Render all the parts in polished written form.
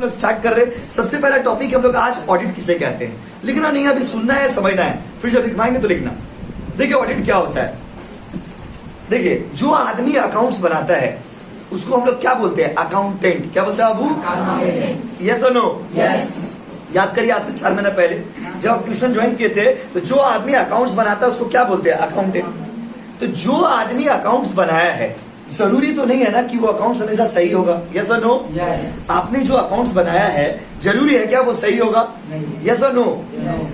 हम लोग स्टार्ट कर रहे हैं। सबसे पहला टॉपिक हम लोग आज ऑडिट किसे कहते हैं। लिखना नहीं है, अभी सुनना है, समझना है, फिर जब लिखवाएंगे तो लिखना। देखिए ऑडिट क्या होता है। देखिए जो आदमी अकाउंट्स बनाता है उसको हम लोग क्या बोलते हैं? अकाउंटेंट। क्या बोलते हैं बाबू? यस और नो? यस। याद करिए आज से 4 महीने पहले जब आप ट्यूशन ज्वाइन किए थे तो जो आदमी अकाउंट्स बनाता है उसको क्या बोलते हैं? अकाउंटेंट। तो जो आदमी अकाउंट्स बनाया है जरूरी तो नहीं है ना कि वो अकाउंट्स हमेशा सही होगा। यस और नो? यस। आपने जो अकाउंट्स बनाया है जरूरी है क्या वो सही होगा? यस और नो?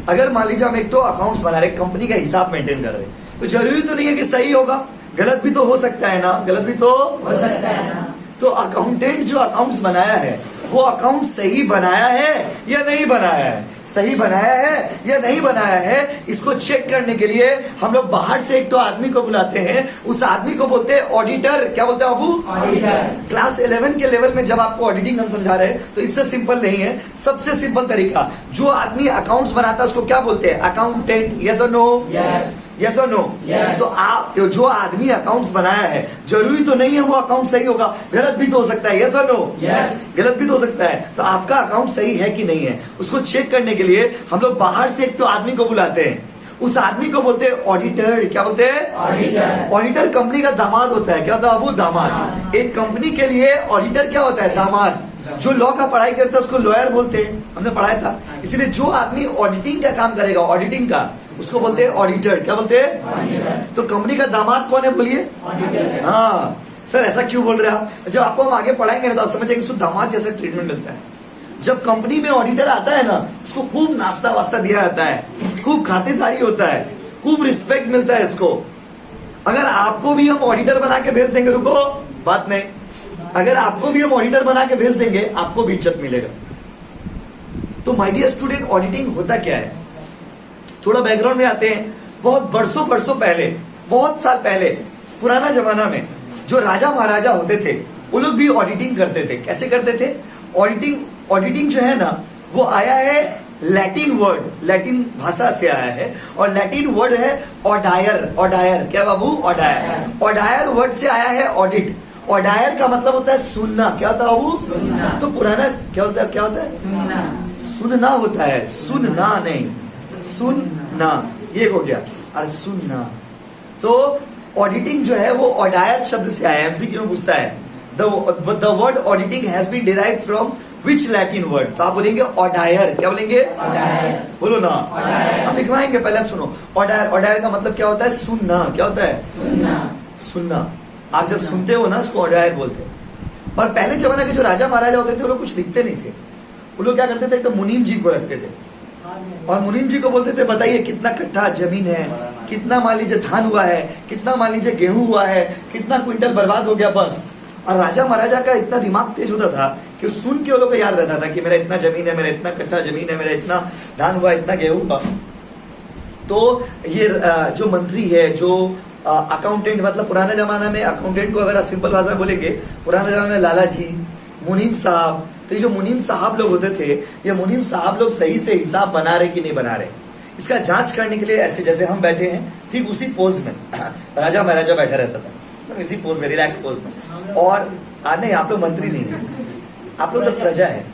अगर मान लीजिए हम एक तो अकाउंट्स बना रहे, कंपनी का हिसाब मेंटेन कर रहे, तो जरूरी तो नहीं है कि सही होगा, गलत भी तो हो सकता है ना, गलत भी तो हो सकता है ना। तो अकाउंटेंट जो अकाउंट्स बनाया है वो अकाउंट सही बनाया है या नहीं बनाया है, सही बनाया है या नहीं बनाया है, इसको चेक करने के लिए हम लोग बाहर से एक तो आदमी को बुलाते हैं। उस आदमी को बोलते हैं ऑडिटर। क्या बोलते हैं बाबू? ऑडिटर। क्लास 11 के लेवल में जब आपको ऑडिटिंग हम समझा रहे हैं तो इससे सिंपल नहीं है। सबसे सिंपल तरीका, जो आदमी अकाउंट्स बनाता है उसको क्या बोलते हैं? अकाउंटेंट। यस और नो? यस। यस और नो? तो आप जो आदमी अकाउंट्स बनाया है जरूरी तो नहीं है वो अकाउंट सही होगा, गलत भी तो हो सकता है। यस और नो? यस। गलत भी तो हो सकता है। तो आपका अकाउंट सही है कि नहीं है उसको चेक करने के लिए हम लोग बाहर से एक तो आदमी को बुलाते हैं। उस आदमी को बोलते हैं ऑडिटर। क्या बोलते हैं? ऑडिटर। ऑडिटर कंपनी का दामाद होता है। क्या होता है बाबू? दामाद। एक कंपनी के लिए ऑडिटर क्या होता है? दामाद। जो लॉ का पढ़ाई करता है उसको लॉयर बोलते हैं, हमने पढ़ाया था। इसलिए जो आदमी ऑडिटिंग का काम करेगा, ऑडिटिंग का, उसको बोलते हैं ऑडिटर। क्या बोलते हैं? ऑडिटर। तो कंपनी का दामाद कौन है बोलिए? ऑडिटर। हाँ सर ऐसा क्यों बोल रहे हैं आप? जब आपको हम आगे पढ़ाएंगे ना तो आप समझेंगे उसको दामाद जैसा ट्रीटमेंट मिलता है। जब कंपनी में ऑडिटर आता है ना उसको खूब नाश्ता वास्ता दिया जाता है, खूब खातिरदारी होता है, खूब रिस्पेक्ट मिलता है इसको। अगर आपको भी हम ऑडिटर बना के भेज देंगे, रुको बात नहीं, अगर आपको भी हम ऑडिटर बना के भेज देंगे आपको भी इज्जत मिलेगा। तो माय डियर स्टूडेंट, ऑडिटिंग होता क्या है? थोड़ा बैकग्राउंड में आते हैं। बहुत बरसों पहले, बहुत साल पहले, पुराना जमाना में जो राजा महाराजा होते थे वो लोग भी ऑडिटिंग करते थे। कैसे करते थे? ऑडिटिंग जो है ना वो आया है लैटिन वर्ड, लैटिन भाषा से आया है और लैटिन वर्ड है ऑडायर। ऑडायर। क्या बाबू? ऑडायर। ऑडायर वर्ड से आया है ऑडिट। ऑडायर का मतलब होता है सुनना। क्या होता है बाबू? सुनना। तो पुराना क्या होता है? क्या होता है? सुनना। सुनना होता है, सुनना नहीं, सुनना। ये हो गया। अरे सुनना। तो ऑडिटिंग जो है वो ऑडायर शब्द से आया है। एमसीक्यू में पूछता है the word auditing has been derived from which Latin word? तो आप बोलेंगे ऑडायर। क्या बोलेंगे? ऑडायर। बोलो ना। ऑडायर। हम लिखवाएंगे, पहले आप सुनो। ऑडायर। ऑडायर का मतलब क्या होता है? सुनना। क्या होता है? सुनना। सुनना। आप जब सुनते हो ना उसको ऑडायर बोलते हैं। और पहले जमाने के जो राजा महाराजा होते थे वो लोग कुछ लिखते नहीं थे। वो लोग क्या करते थे? तो मुनीम जी को रखते थे और मुनीम जी को बोलते थे बताइए कितना कट्ठा जमीन है, कितना मान लीजिए धान हुआ है, कितना मान लीजिए गेहूं हुआ है, कितना क्विंटल बर्बाद हो गया, बस। और राजा महाराजा का इतना दिमाग तेज होता था कि सुन के वो लोग को याद रहता था कि मेरा इतना जमीन है, मेरा इतना कट्ठा जमीन है, मेरा इतना धान हुआ, इतना गेहूं हुआ। तो ये जो मंत्री है, जो अकाउंटेंट, मतलब पुराने जमाना में अकाउंटेंट को अगर आप सिंपल भाषा में बोलेंगे, पुराने जमाने में लाला जी, मुनीम साहब, तो ये जो मुनीम साहब लोग होते थे, ये मुनीम साहब लोग सही से हिसाब बना रहे कि नहीं बना रहे, इसका जांच करने के लिए ऐसे जैसे हम बैठे हैं ठीक उसी पोज में राजा महाराजा बैठा रहता था, इसी पोज में, रिलैक्स पोज में। और नहीं, आप लोग मंत्री नहीं है, आप लोग तो प्रजा है,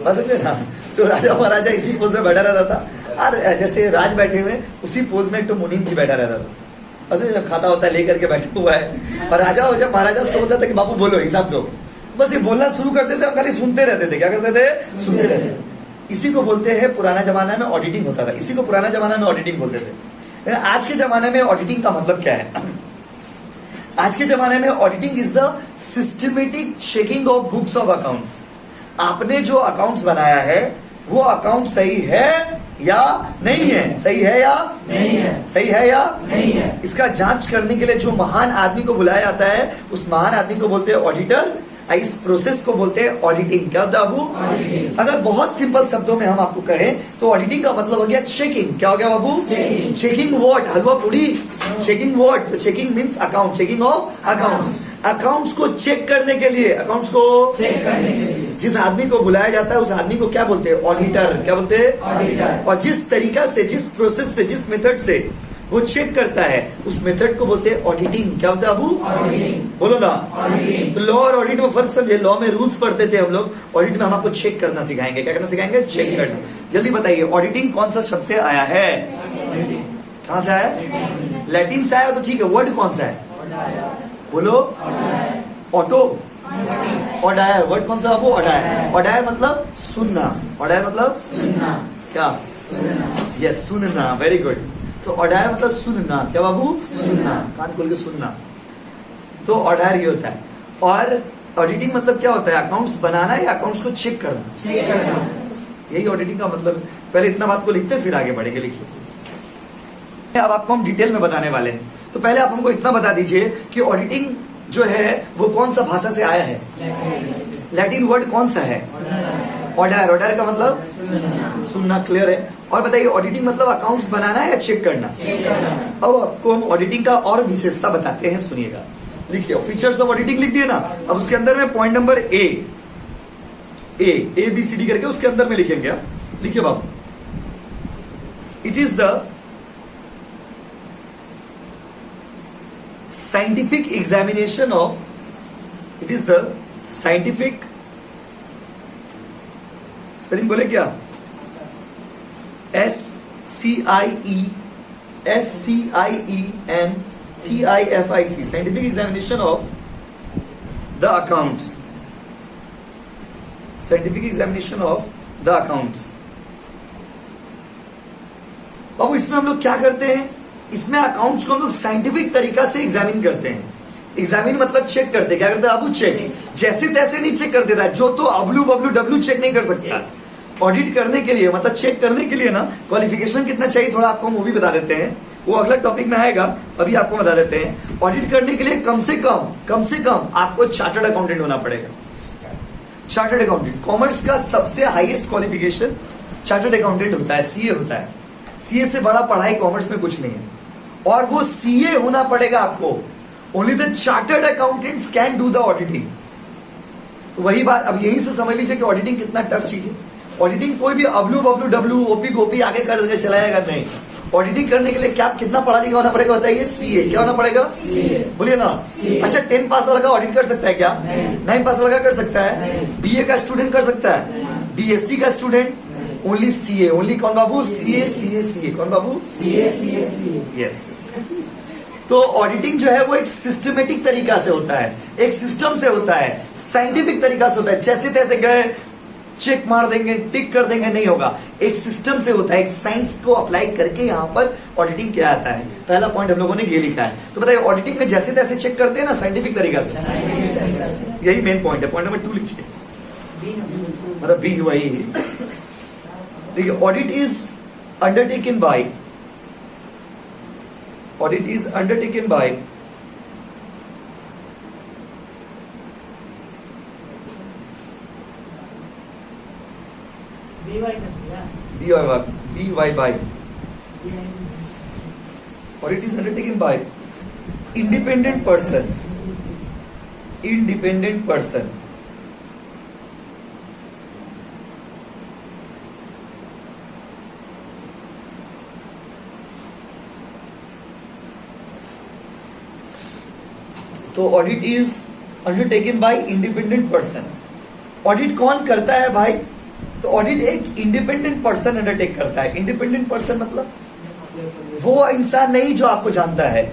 बस ना। तो राजा महाराजा इसी पोज में बैठा रहता था और जैसे राज बैठे हुए उसी पोज में एक तो मुनीम जी बैठा रहता था, बस जब खाता होता है लेकर के बैठा हुआ है। और राजा जब महाराजा उसको बोलता था कि बाबू बोलो हिसाब दो, बस ये बोलना शुरू करते थे, हम खाली सुनते रहते थे। क्या करते थे? सुनते रहते थे। इसी को बोलते हैं पुराना जमाना में ऑडिटिंग होता था, इसी को पुराना जमाना में ऑडिटिंग बोलते थे। आज के जमाने में ऑडिटिंग का मतलब क्या है? आज के जमाने में auditing is the systematic checking of books of accounts. आपने जो अकाउंट्स बनाया है वो अकाउंट सही है या नहीं है, सही है या नहीं है, सही है या नहीं है, इसका जांच करने के लिए जो महान आदमी को बुलाया जाता है उस महान आदमी को बोलते हैं ऑडिटर। इस प्रोसेस को बोलते हैं ऑडिटिंग। क्या होता है बाबू? अगर बहुत सिंपल शब्दों में हम आपको कहें तो ऑडिटिंग का मतलब हो गया चेकिंग। क्या हो गया बाबू? Checking what? हलवा पूरी। Checking what? तो checking means account, checking of accounts. Accounts को चेक करने के लिए, अकाउंट्स को चेक करने के लिए जिस आदमी को बुलाया जाता है उस आदमी को क्या बोलते हैं? ऑडिटर। क्या बोलते हैं? ऑडिटर। और जिस तरीका से, जिस प्रोसेस से, जिस मेथड से वो चेक करता है, उस मेथड को बोलते हैं ऑडिटिंग। क्या होता है अबू? ऑडिटिंग। बोलो ना। ऑडिटिंग। तो लॉ और ऑडिट में फर्क समझे। लॉ में रूल्स पढ़ते थे हम लोग, ऑडिट में हम आपको चेक करना सिखाएंगे। क्या करना सिखाएंगे? चेक करना। जल्दी बताइए, ऑडिटिंग कौन सा शब्द से आया है? कहां से आया? लैटिन से आया, तो ठीक है। वर्ड कौन सा है? बोलो। ऑटो। ऑडायर। वर्ड कौन सा? वो ऑडायर। ऑडायर मतलब सुनना। ऑडायर मतलब सुनना। क्या? यस, सुनना। Very good. तो ऑडायर मतलब सुनना। क्या बाबू? सुनना। कान खोल के सुनना। तो ऑडायर ये होता है। और ऑडिटिंग मतलब क्या होता है? अकाउंट्स बनाना या अकाउंट्स को चेक करना। चेक करना। यही ऑडिटिंग का मतलब है। पहले इतना बात को लिखते हैं, फिर आगे बढ़ेंगे। लिखिए। अब आपको हम डिटेल में बताने वाले हैं। तो पहले आप हमको इतना बता दीजिए कि ऑडिटिंग जो है वो कौन सा भाषा से आया है? लैटिन वर्ड कौन सा है? ऑडायर। ऑडायर का मतलब सुनना। क्लियर है? और बताइए, ऑडिटिंग मतलब अकाउंट्स बनाना है या चेक करना? अब आपको हम ऑडिटिंग का और विशेषता बताते हैं, सुनिएगा। लिखिए, फीचर्स ऑफ ऑडिटिंग लिख दिए ना। अब उसके अंदर में point number A B C D करके उसके अंदर में लिखेंगे। लिखिए बाबू, it is the scientific examination of, it is the scientific, spelling बोले क्या? SCIENTIFIC, scientific examination of the accounts. Scientific examination of the accounts. बाबू, इसमें हम लोग क्या करते हैं? इसमें अकाउंट्स को हम लोग साइंटिफिक तरीका से एग्जामिन करते हैं। एग्जामिन मतलब चेक करते हैं। क्या करते हैं अबू? चेक। जैसे तैसे नहीं चेक कर देता है, जो तो अबलू बबलू डब्लू चेक नहीं कर सकता। ऑडिट करने के लिए, मतलब चेक करने के लिए ना, क्वालिफिकेशन कितना चाहिए थोड़ा आपको वो भी बता देते हैं। वो अगला टॉपिक में आएगा, अभी आपको बता देते हैं। ऑडिट करने के लिए कम से कम आपको चार्टर्ड अकाउंटेंट होना पड़ेगा। चार्टर्ड अकाउंटेंट, कॉमर्स का सबसे हाईएस्ट क्वालिफिकेशन चार्टर्ड अकाउंटेंट होता है, सीए होता है। सीए से बड़ा पढ़ाई कॉमर्स में कुछ नहीं है। और वो सीए होना पड़ेगा आपको। Only the chartered accountants can do the auditing. तो वही बात, अब यही से समझ लीजिए कि ऑडिटिंग कितना टफ चीज है। ऑडिटिंग कोई भी अबलू बबलू डब्लू ओपी गोपी आगे कर चलाएगा नहीं। ऑडिटिंग करने के लिए क्या कितना पढ़ा लिखा होना पड़ेगा बताइए? सीए। क्या होना पड़ेगा? बोलिए ना। अच्छा, 10 पास वाला का ऑडिट कर सकता है क्या? 9 पास वाला का कर सकता है? बीए का स्टूडेंट कर सकता है? बीएससी का स्टूडेंट? Only CA. ओनली कौन बाबू? CA CA CA. कौन बाबू? CA CA CA. यस। तो ऑडिटिंग जो है वो एक सिस्टमेटिक तरीका से होता है, एक सिस्टम से होता है, साइंटिफिक तरीका से होता है। जैसे तैसे गए चेक मार देंगे, टिक कर देंगे, नहीं होगा। एक सिस्टम से होता है, एक साइंस को अप्लाई करके यहाँ पर ऑडिटिंग किया जाता है। पहला पॉइंट हम लोगों ने ये लिखा है। तो बताइए, ऑडिटिंग में जैसे तैसे चेक करते हैं ना, साइंटिफिक तरीका से। यही मेन पॉइंट है। पॉइंट नंबर 2 लिखिए, मतलब बी वही है। देखिए, audit is undertaken by, audit is undertaken by audit is undertaken by independent person, independent person, तो audit is undertaken by independent person. Audit कौन करता है भाई? तो ऑडिट एक इंडिपेंडेंट पर्सन अंडरटेक करता है। इंडिपेंडेंट पर्सन मतलब वो इंसान नहीं जो आपको जानता है,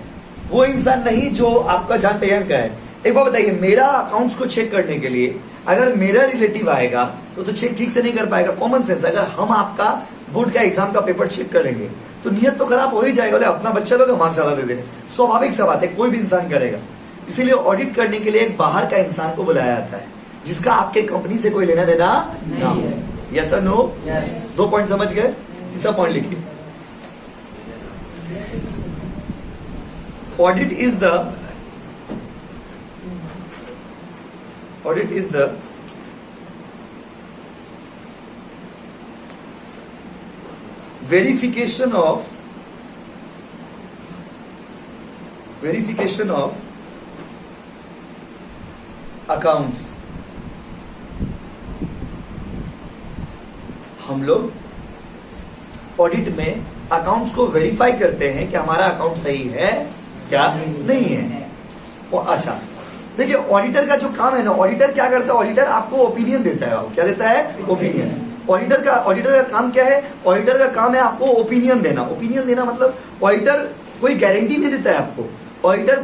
वो इंसान नहीं जो आपका जान पहचान का है। एक बार बताइए, मेरा अकाउंट्स को चेक करने के लिए अगर मेरा रिलेटिव आएगा तो चेक ठीक से नहीं कर पाएगा। कॉमन सेंस, अगर हम आपका बोर्ड का एग्जाम का पेपर चेक करेंगे तो नियत तो खराब हो ही जाएगा, बोले अपना बच्चा लोग मार्क्स ज्यादा दे दे। स्वाभाविक सा बात है, कोई भी इंसान करेगा। इसीलिए ऑडिट करने के लिए एक बाहर का इंसान को बुलाया जाता है जिसका आपके कंपनी से कोई लेना देना ना हो। यस और नो? दो पॉइंट समझ गए? तीसरा पॉइंट लिखिए, audit is the verification of accounts। हम लोग ऑडिट में अकाउंट्स को वेरीफाई करते हैं कि हमारा अकाउंट सही है क्या नहीं है। अच्छा देखिए, ऑडिटर का जो काम है ना, ऑडिटर क्या करता है, ऑडिटर आपको ओपिनियन देता है। क्या देता है? ओपिनियन। ऑडिटर का काम क्या है? ऑडिटर का काम है आपको ओपिनियन देना। ओपिनियन देना मतलब ऑडिटर कोई गारंटी नहीं देता है आपको, ऑडिटर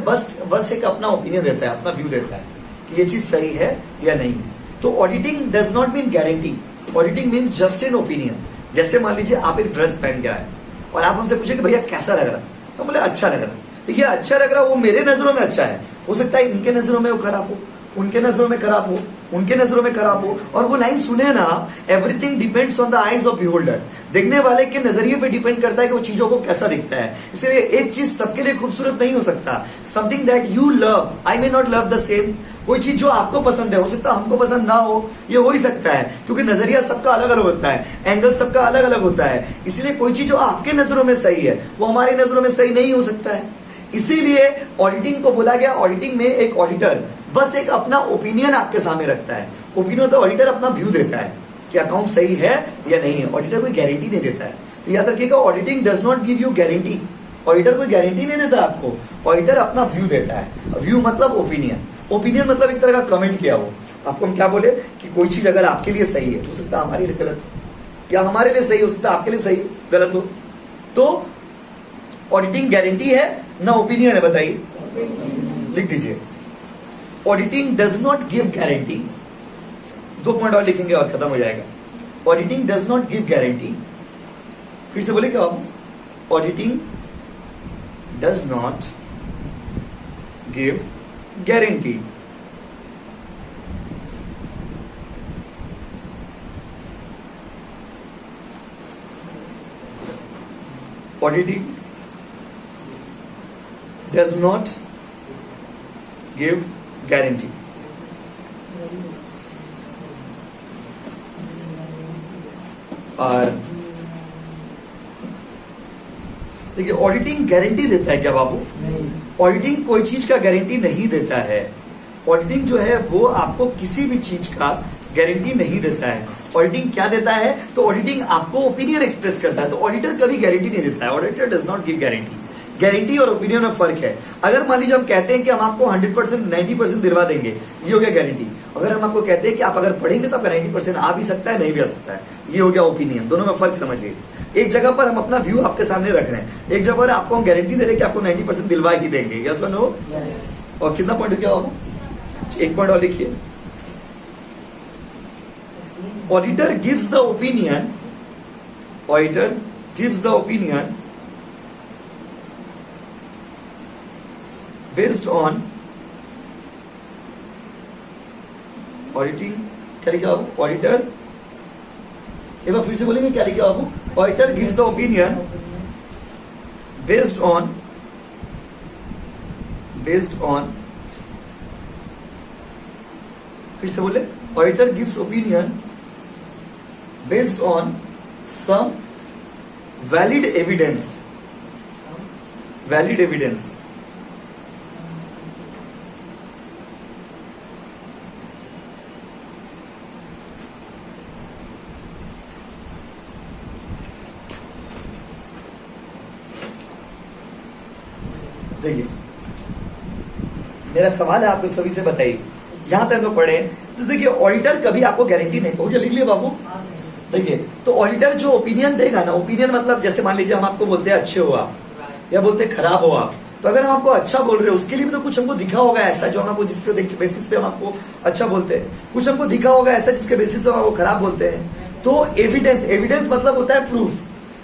बस एक अपना ओपिनियन देता है, अपना व्यू देता है कि ये चीज सही है या नहीं है। तो auditing does not mean guarantee, auditing mean just an opinion. जैसे मान लीजिए आप एक ड्रेस पहन के आए और आप हमसे पूछे कि भैया कैसा लग रहा, तो बोले अच्छा लग रहा। तो ये अच्छा लग रहा वो मेरे नजरों में अच्छा है, हो सकता है इनके नजरों में वो खराब हो, उनके नजरों में खराब हो, उनके नजरों में खराब हो। और वो लाइन सुने ना, everything depends on the eyes of beholder. देखने वाले के नजरिए पे डिपेंड करता है कि वो चीजों को कैसा दिखता है। इसलिए एक चीज सबके लिए खूबसूरत नहीं हो सकता। Something that you love, I may not love the same. कोई चीज जो आपको पसंद है हो सकता है हमको पसंद ना हो, ये हो ही सकता है, क्योंकि नजरिया सबका अलग अलग होता है, एंगल सबका अलग अलग होता है। इसलिए कोई चीज जो आपके नजरों में सही है वो हमारी नजरों में सही नहीं हो सकता है। इसीलिए ऑडिटिंग को बोला गया, ऑडिटिंग में एक ऑडिटर बस एक अपना ओपिनियन आपके सामने रखता है। ओपिनियन तो ऑडिटर अपना व्यू देता है कि अकाउंट सही है या नहीं है। ऑडिटर कोई गारंटी नहीं देता है। तो याद रखिएगा, auditing does not give you guarantee. Auditor कोई गारंटी नहीं देता आपको, ऑडिटर अपना व्यू देता है। व्यू मतलब ओपिनियन। ओपिनियन मतलब एक तरह का कमेंट किया हो। आपको हम क्या बोले कि कोई चीज अगर आपके लिए सही है, हो सकता है हमारे लिए गलत हो, या हमारे लिए सही हो सकता है आपके लिए सही गलत हो। तो ऑडिटिंग गारंटी है ना ओपिनियन है, बताइए, लिख दीजिए। Auditing does not give guarantee. 2 point और लिखेंगे और खत्म हो जाएगा। Auditing does not give guarantee. फिर से बोले क्या आप? Auditing does not give guarantee. Auditing does not give guarantee. और देखिए, ऑडिटिंग गारंटी देता है क्या बाबू? नहीं। ऑडिटिंग कोई चीज का गारंटी नहीं देता है। ऑडिटिंग जो है वो आपको किसी भी चीज का गारंटी नहीं देता है। ऑडिटिंग क्या देता है? तो ऑडिटिंग आपको ओपिनियन एक्सप्रेस करता है। तो ऑडिटर कभी गारंटी नहीं देता है। Auditor does not give guarantee. Guarantee और ओपिनियन में फर्क है। अगर मान लीजिए हम कहते हैं कि हम आपको 100% 90% दिलवा देंगे, ये हो गया गारंटी। अगर हम आपको कहते हैं कि आप अगर पढ़ेंगे तो आपका 90% आ भी सकता है, नहीं भी आ सकता है, ये हो गया ओपिनियन। दोनों में फर्क समझिए। एक जगह पर हम अपना व्यू आपके सामने रख रहे हैं, एक जगह पर आपको हम गारंटी दे रहे हैं कि आपको 90% दिलवा ही देंगे। यस और नो? और कितना पॉइंट हो गया बाबू? 1 पॉइंट और लिखिए। Auditor gives the opinion, auditor gives the opinion based on auditing. क्या लिखा बाबू? ऑडिटर, एक बार फिर से बोलेंगे, क्या लिखा बाबू? Auditor gives the opinion based on, फिर से बोले, auditor gives opinion based on some valid evidence. Valid evidence देखिए, मेरा सवाल है आप लोग सभी से, बताइए, यहां तक हम लोग पढ़े तो देखिए, ऑडिटर कभी आपको गारंटी नहीं। हो गया, लिख लिया बाबू? देखिए, तो ऑडिटर जो ओपिनियन देगा ना, ओपिनियन मतलब जैसे मान लीजिए हम आपको बोलते हैं अच्छे हो आप, या बोलते हैं खराब हो आप, तो अगर हम आपको अच्छा बोल रहे हो उसके लिए भी तो कुछ हमको दिखा होगा ऐसा जो हम आपको जिसके बेसिस पे हम आपको अच्छा बोलते हैं, कुछ हमको दिखा होगा ऐसा जिसके बेसिस पे हम आपको खराब बोलते हैं। तो एविडेंस, एविडेंस मतलब होता है प्रूफ।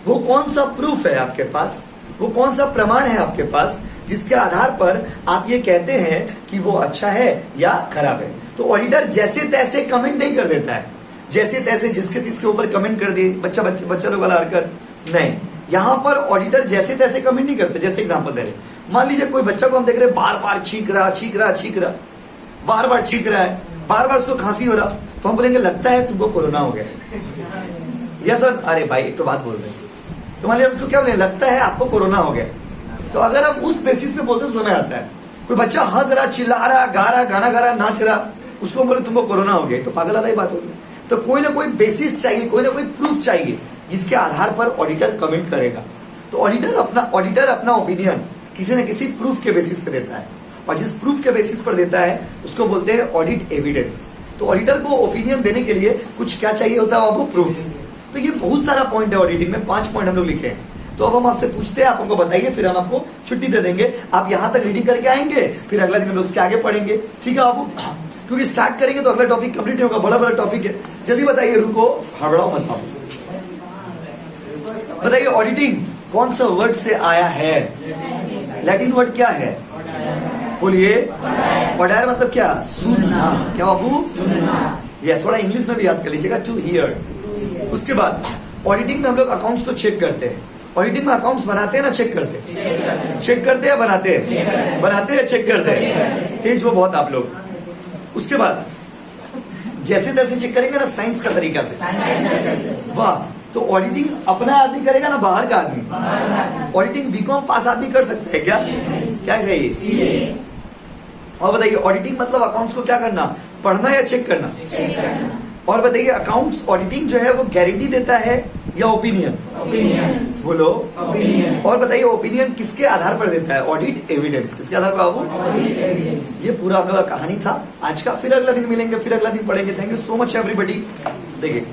वो कौन सा प्रूफ है आपके पास, वो कौन सा प्रमाण है आपके पास जिसके आधार पर आप ये कहते हैं कि वो अच्छा है या खराब है। तो ऑडिटर जैसे तैसे कमेंट नहीं कर देता है, जैसे तैसे जिसके तिसके ऊपर कमेंट कर दिए, बच्चा लोग वाला हरकत नहीं। यहां पर ऑडिटर जैसे तैसे कमेंट नहीं करते। जैसे एग्जांपल दे रहे, मान लीजिए कोई बच्चा को हम देख रहे हैं बार बार छींक रहा, बार बार छींक रहा है, बार बार उसको खांसी हो रहा, तो हम बोलेंगे लगता है तुमको कोरोना हो गया। यस सर, अरे भाई एक तो बात बोल रहे हैं, तो मान लीजिए उसको क्या बोले, लगता है आपको कोरोना हो गया। तो अगर हम उस बेसिस पे बोलते समय आता है, कोई बच्चा हंस रहा, चिल्ला रहा, गा रहा, गाना गा रहा, नाच रहा, उसको बोले तुमको कोरोना हो गया, तो पागल वाला ही बात होगी। तो कोई ना कोई बेसिस चाहिए, कोई ना कोई प्रूफ चाहिए जिसके आधार पर ऑडिटर कमेंट करेगा। तो ऑडिटर अपना ओपिनियन किसी न किसी प्रूफ के बेसिस पे देता है, और जिस प्रूफ के बेसिस पर देता है उसको बोलते हैं ऑडिट एविडेंस। तो ऑडिटर को ओपिनियन देने के लिए कुछ क्या चाहिए होता है, आपको प्रूफ। तो ये बहुत सारा पॉइंट है ऑडिटिंग में, 5 पॉइंट हम लोग लिखे हैं। तो अब हम आपसे पूछते हैं, आप हमको बताइए, फिर हम आपको छुट्टी दे देंगे। आप यहाँ तक रीडिंग करके आएंगे, फिर अगला दिन हम लोग उसके आगे पढ़ेंगे, ठीक है बाबू? क्योंकि स्टार्ट करेंगे तो अगला टॉपिक कंप्लीट नहीं होगा, बड़ा बड़ा टॉपिक है। जल्दी बताइए, रुको, हड़बड़ाओ मत बाबू। बताइए ऑडिटिंग कौन सा वर्ड से आया है? लैटिन वर्ड क्या है? बोलिए। ऑडायर मतलब क्या? सुनना। क्या बाबू? सुनना। ये थोड़ा इंग्लिश में भी याद कर लीजिएगा, टू हियर। उसके बाद ऑडिटिंग में हम लोग अकाउंट्स को चेक करते हैं। ऑडिटिंग में अकाउंट्स बनाते हैं ना चेक करते हैं? चेक करते हैं बनाते हैं? बनाते हैं, चेक करते हैं। तेज वो बहुत आप लोग। उसके बाद जैसे तैसे चेक करेंगे ना, साइंस का तरीका से। वाह। तो ऑडिटिंग अपना आदमी करेगा ना बाहर का आदमी? ऑडिटिंग बीकॉम पास आदमी कर सकते हैं क्या? क्या चाहिए? और बताइए ऑडिटिंग मतलब अकाउंट्स को क्या करना, पढ़ना या चेक करना? और बताइए अकाउंट्स ऑडिटिंग जो है वो गारंटी देता है या ओपिनियन? बोलो। ओपिनियन। और बताइए ओपिनियन किसके आधार पर देता है? Audit evidence. किसके आधार पर बाबू? Audit evidence. ये पूरा हम लोग का कहानी था आज का। फिर अगला दिन मिलेंगे, फिर अगला दिन पढ़ेंगे। Thank you so much everybody. देखिए